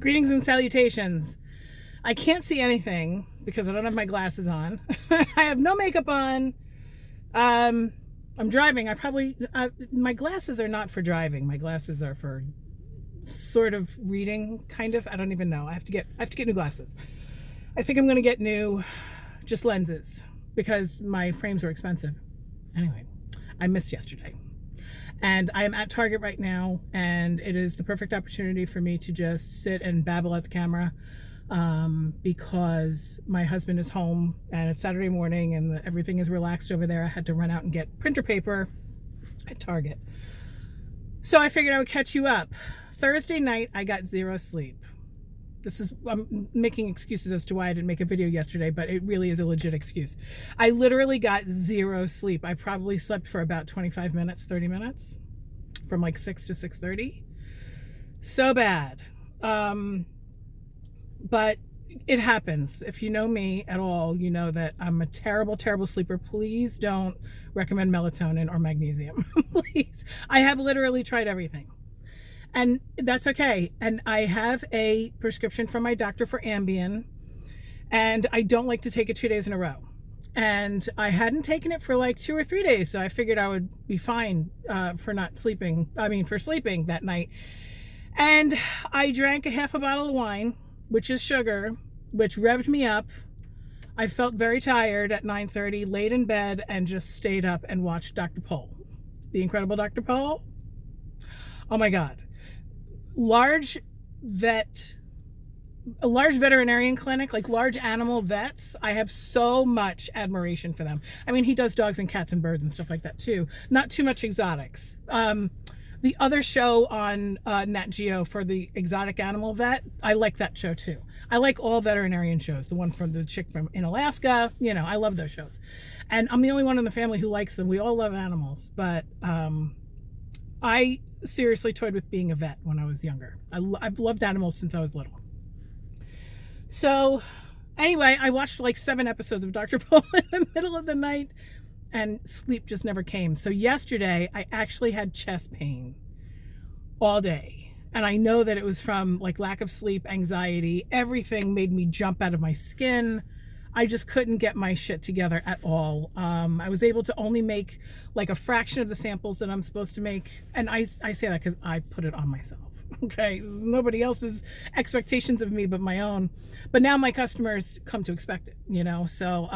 Greetings and salutations. I can't see anything because I don't have my glasses on. I have no makeup on. I'm driving. My glasses are not for driving. My glasses are for sort of reading, kind of. I don't even know. I have to get new glasses. I think I'm going to get new just lenses because my frames were expensive. Anyway, I missed yesterday. And I am at Target right now, and it is the perfect opportunity for me to just sit and babble at the camera because my husband is home and it's Saturday morning and everything is relaxed over there. I had to run out and get printer paper at Target. So I figured I would catch you up. Thursday night, I got zero sleep. I'm making excuses as to why I didn't make a video yesterday, but it really is a legit excuse. I literally got zero sleep. I probably slept for about 25 minutes, 30 minutes, from like 6 to 6:30. So bad. But it happens. If you know me at all, you know that I'm a terrible, terrible sleeper. Please don't recommend melatonin or magnesium. Please. I have literally tried everything. And that's okay. And I have a prescription from my doctor for Ambien, and I don't like to take it 2 days in a row. And I hadn't taken it for like 2 or 3 days, so I figured I would be fine for sleeping that night. And I drank a half a bottle of wine, which is sugar, which revved me up. I felt very tired at 9:30, laid in bed, and just stayed up and watched Dr. Pol. The incredible Dr. Pol. Oh my God. A large veterinarian clinic, like large animal vets. I have so much admiration for them. I mean, he does dogs and cats and birds and stuff like that too. Not too much exotics. The other show on Nat Geo for the exotic animal vet, I like that show too. I like all veterinarian shows. The one from the chick in Alaska, I love those shows. And I'm the only one in the family who likes them. We all love animals, but I seriously toyed with being a vet when I was younger. I've loved animals since I was little. So anyway, I watched like 7 episodes of Dr. Pol in the middle of the night, and sleep just never came. So yesterday I actually had chest pain all day. And I know that it was from like lack of sleep, anxiety. Everything made me jump out of my skin. I just couldn't get my shit together at all. I was able to only make like a fraction of the samples that I'm supposed to make. And I say that because I put it on myself. Okay, this is nobody else's expectations of me but my own. But now my customers come to expect it, So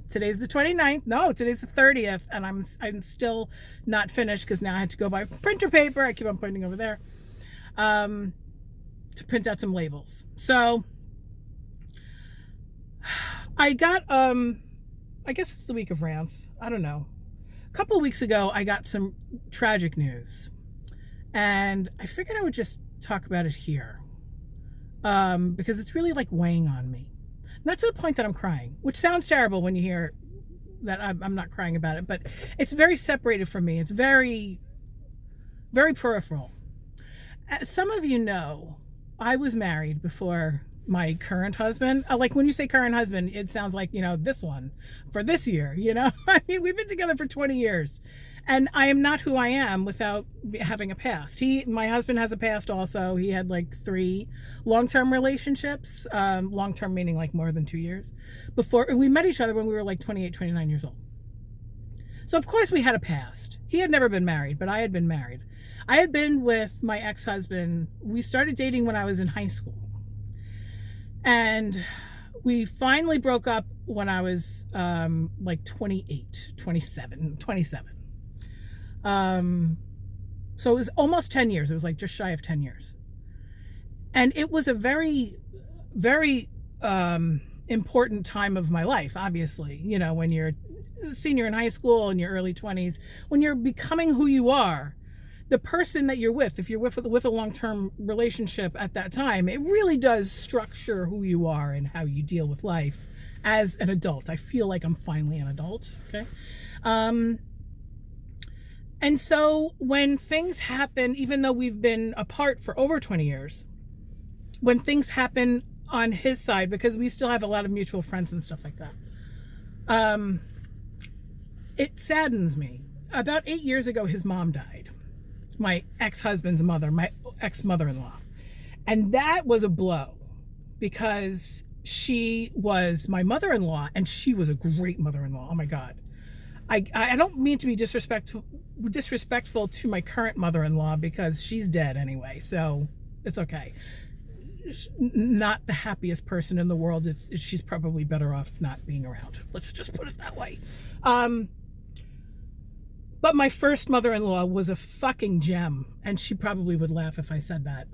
today's the 29th. No, today's the 30th. And I'm still not finished because now I had to go buy printer paper. I keep on pointing over there to print out some labels. So I got, I guess it's the week of rants. I don't know. A couple of weeks ago, I got some tragic news. And I figured I would just talk about it here. Because it's really like weighing on me. Not to the point that I'm crying, which sounds terrible when you hear that I'm not crying about it. But it's very separated from me. It's very, very peripheral. As some of you know, I was married before my current husband. Like when you say current husband, it sounds like, this one for this year, I mean, we've been together for 20 years and I am not who I am without having a past. My husband has a past also. He had like 3 long-term relationships, long-term meaning like more than 2 years before we met each other when we were like 28, 29 years old. So of course we had a past. He had never been married, but I had been married. I had been with my ex-husband. We started dating when I was in high school. And we finally broke up when I was like 27. So it was almost 10 years. It was like just shy of 10 years. And it was a very, very important time of my life, obviously. When you're a senior in high school, in your early 20s, when you're becoming who you are, the person that you're with, if you're with a long-term relationship at that time, it really does structure who you are and how you deal with life as an adult. I feel like I'm finally an adult, okay? And so when things happen, even though we've been apart for over 20 years, when things happen on his side, because we still have a lot of mutual friends and stuff like that, it saddens me. About 8 years ago, his mom died. My ex-husband's mother, my ex-mother-in-law. And that was a blow because she was my mother-in-law, and she was a great mother-in-law. Oh my God. I don't mean to be disrespectful to my current mother-in-law because she's dead anyway, so it's okay. Not the happiest person in the world. She's probably better off not being around. Let's just put it that way. But my first mother-in-law was a fucking gem, and she probably would laugh if I said that.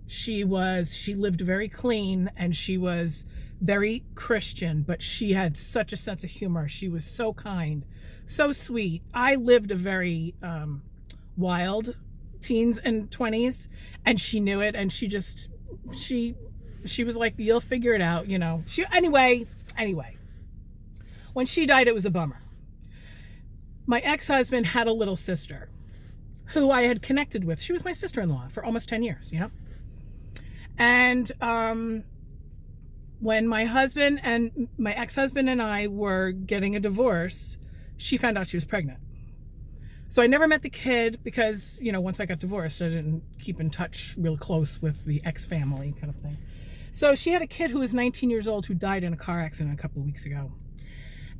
She lived very clean, and she was very Christian, but she had such a sense of humor. She was so kind, so sweet. I lived a very wild teens and 20s, and she knew it, and she was like, you'll figure it out, you know. Anyway, when she died, it was a bummer. My ex-husband had a little sister who I had connected with. She was my sister-in-law for almost 10 years, you know. And when my ex-husband and I were getting a divorce, she found out she was pregnant. So I never met the kid because, you know, once I got divorced, I didn't keep in touch real close with the ex-family kind of thing. So she had a kid who was 19 years old who died in a car accident a couple of weeks ago.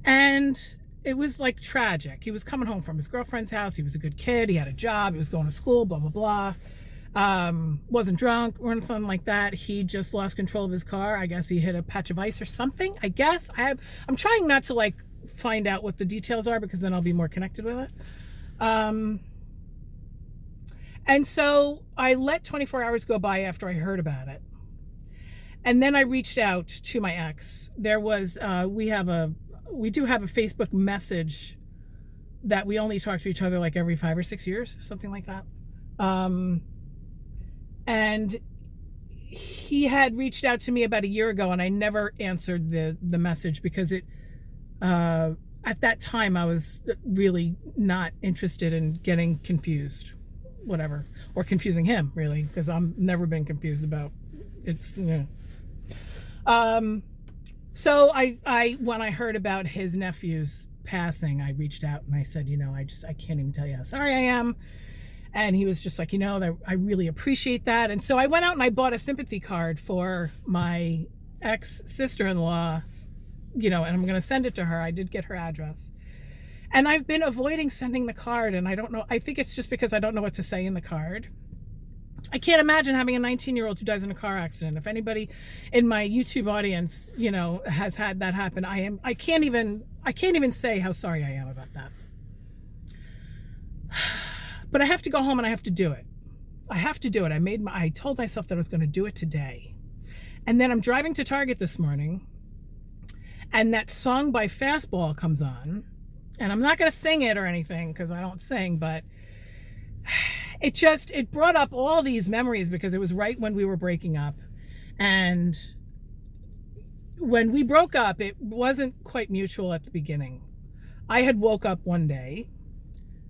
And it was like tragic. He was coming home from his girlfriend's house. He was a good kid. He had a job. He was going to school, blah, blah, blah. Wasn't drunk or anything like that. He just lost control of his car. I guess he hit a patch of ice or something. I guess I'm trying not to like find out what the details are because then I'll be more connected with it. And so I let 24 hours go by after I heard about it. And then I reached out to my ex. There was, we do have a Facebook message that we only talk to each other like every 5 or 6 years, something like that. And he had reached out to me about a year ago, and I never answered the message because at that time I was really not interested in getting confused, whatever, or confusing him really, because I've never been confused about it's, you know. So I when I heard about his nephew's passing, I reached out and I said, you know, I can't even tell you how sorry I am. And he was just like, you know, I really appreciate that. And so I went out and I bought a sympathy card for my ex-sister-in-law, you know, and I'm going to send it to her. I did get her address. And I've been avoiding sending the card, and I don't know. I think it's just because I don't know what to say in the card. I can't imagine having a 19-year-old who dies in a car accident. If anybody in my YouTube audience, you know, has had that happen, I can't even say how sorry I am about that. But I have to go home and I have to do it. I have to do it. I told myself that I was going to do it today. And then I'm driving to Target this morning, and that song by FASTBALL comes on. And I'm not going to sing it or anything because I don't sing, but it brought up all these memories because it was right when we were breaking up. And when we broke up, it wasn't quite mutual at the beginning. I had woke up one day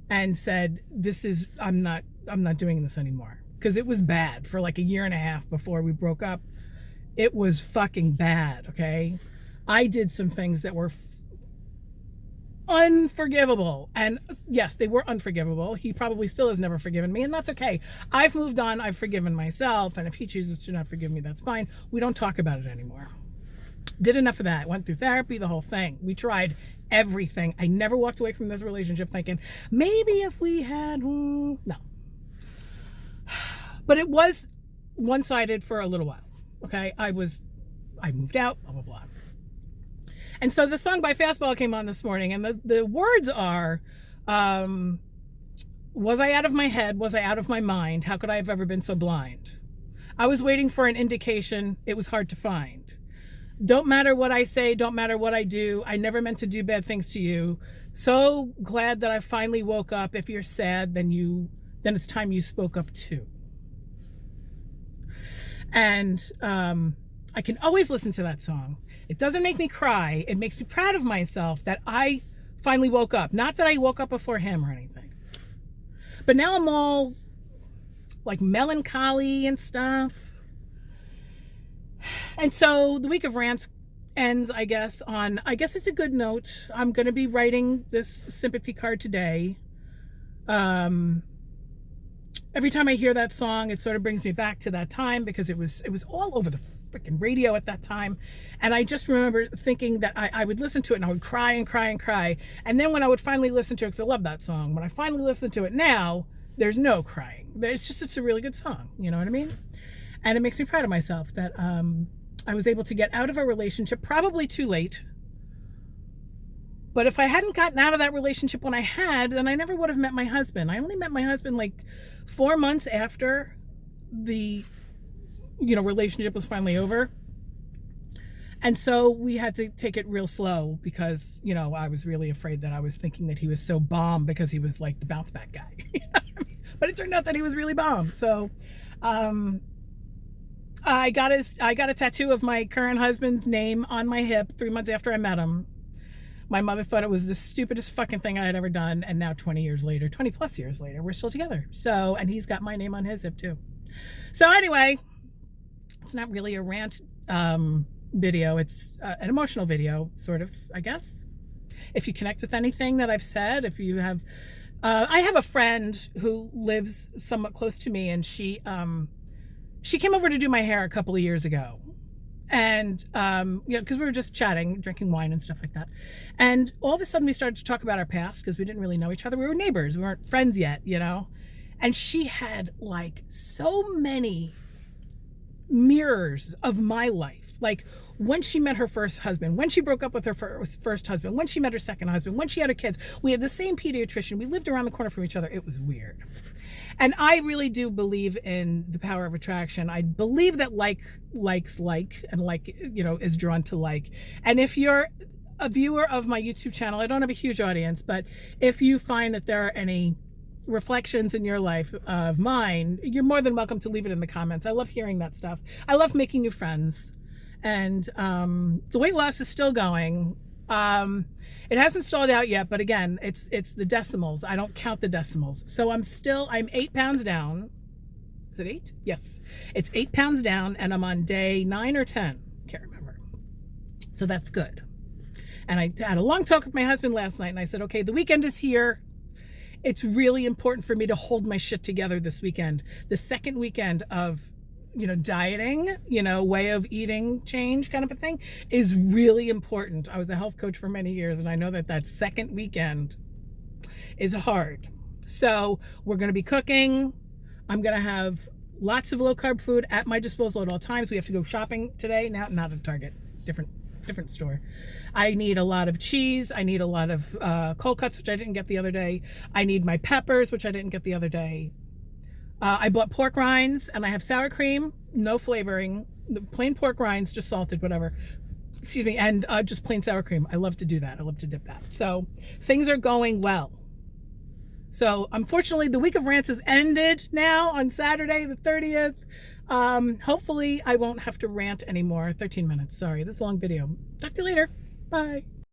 and said, I'm not doing this anymore. Because it was bad for like a year and a half before we broke up. It was fucking bad, okay? I did some things that were unforgivable. And yes, they were unforgivable. He probably still has never forgiven me, and that's okay. I've moved on. I've forgiven myself. And if he chooses to not forgive me, that's fine. We don't talk about it anymore. Did enough of that. Went through therapy, the whole thing. We tried everything. I never walked away from this relationship thinking, maybe if we had, no. But it was one-sided for a little while. Okay. I moved out, blah, blah, blah. And so the song by FASTBALL came on this morning, and the words are, was I out of my head? Was I out of my mind? How could I have ever been so blind? I was waiting for an indication. It was hard to find. Don't matter what I say. Don't matter what I do. I never meant to do bad things to you. So glad that I finally woke up. If you're sad, then it's time you spoke up too. And I can always listen to that song. It doesn't make me cry. It makes me proud of myself that I finally woke up. Not that I woke up before him or anything. But now I'm all like melancholy and stuff. And so the week of rants ends, I guess it's a good note. I'm going to be writing this sympathy card today. And every time I hear that song, it sort of brings me back to that time because it was all over the freaking radio at that time. And I just remember thinking that I would listen to it and I would cry and cry and cry. And then when I would finally listen to it, because I love that song, when I finally listen to it now, there's no crying. It's a really good song. You know what I mean? And it makes me proud of myself that I was able to get out of a relationship, probably too late. But if I hadn't gotten out of that relationship when I had, then I never would have met my husband. I only met my husband like 4 months after the, relationship was finally over. And so we had to take it real slow because, I was really afraid that I was thinking that he was so bomb because he was like the bounce back guy. But it turned out that he was really bomb. So, I got a tattoo of my current husband's name on my hip 3 months after I met him. My mother thought it was the stupidest fucking thing I had ever done. And now 20 plus years later, we're still together. So, and he's got my name on his hip too. So anyway, it's not really a rant video. It's an emotional video, sort of, I guess. If you connect with anything that I've said, if you have, I have a friend who lives somewhat close to me, and she came over to do my hair a couple of years ago. And, because we were just chatting, drinking wine and stuff like that. And all of a sudden we started to talk about our past because we didn't really know each other. We were neighbors. We weren't friends yet, And she had like so many mirrors of my life. Like when she met her first husband, when she broke up with her first husband, when she met her second husband, when she had her kids. We had the same pediatrician. We lived around the corner from each other. It was weird. And I really do believe in the power of attraction. I believe that likes like, and like, is drawn to like. And if you're a viewer of my YouTube channel, I don't have a huge audience, but if you find that there are any reflections in your life of mine, you're more than welcome to leave it in the comments. I love hearing that stuff. I love making new friends. And the weight loss is still going. It hasn't stalled out yet, but again, it's the decimals. I don't count the decimals. So I'm 8 pounds down. Is it 8? Yes. It's 8 pounds down, and I'm on day 9 or 10. Can't remember. So that's good. And I had a long talk with my husband last night, and I said, okay, the weekend is here. It's really important for me to hold my shit together this weekend. The second weekend of dieting, way of eating change kind of a thing is really important. I was a health coach for many years, and I know that second weekend is hard. So we're going to be cooking. I'm going to have lots of low carb food at my disposal at all times. We have to go shopping today. Now, not at Target, different store. I need a lot of cheese. I need a lot of cold cuts, which I didn't get the other day. I need my peppers, which I didn't get the other day. I bought pork rinds, and I have sour cream, no flavoring, the plain pork rinds, just salted, whatever. Excuse me, and just plain sour cream. I love to do that. I love to dip that. So things are going well. So unfortunately, the week of rants has ended now on Saturday, the 30th. Hopefully, I won't have to rant anymore. 13 minutes. Sorry, this is a long video. Talk to you later. Bye.